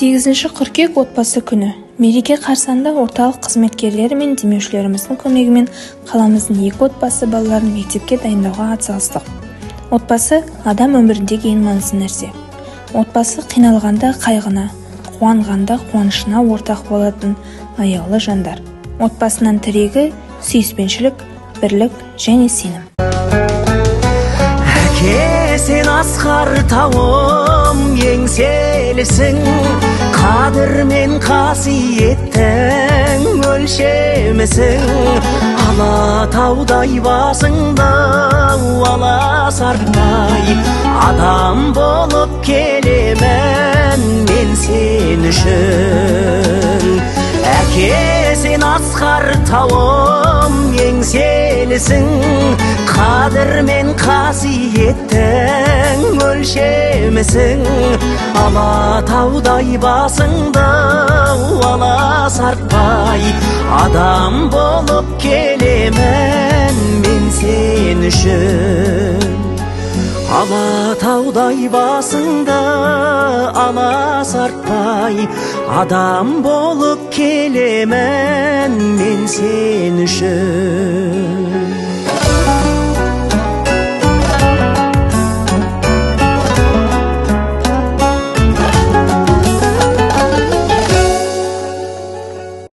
8 қыркүйек отбасы күні. Мереке қарсаңында орталық қызметкерлері мен демеушілеріміздің көмегімен қаламыздың 2 отбасы балаларын мектепке дайындауға атсалыстық. Отбасы адам өміріндегі ең маңызды нәрсе. Отбасы қиналғанда қайғына, қуанғанда қуанышына ортақ болатын аяулы жандар. Отбасынан тірегі сүйіспеншілік, бірлік және сенім. Әке, сен асқар тауым, еңселісің, қадір мен қасиеттің өлшемісің. Алатаудай басыңда аласармай, адам болып келемін мен сен үшін. Әке, сен асқар тауым, еңселісің, қадір мен қасиеттің өлшемісің. Алатаудай басыңда аласартпай, адам болып келемін мен сен үшін. Алатаудай басыңда аласартпай, адам болып келемін мен сен үшін.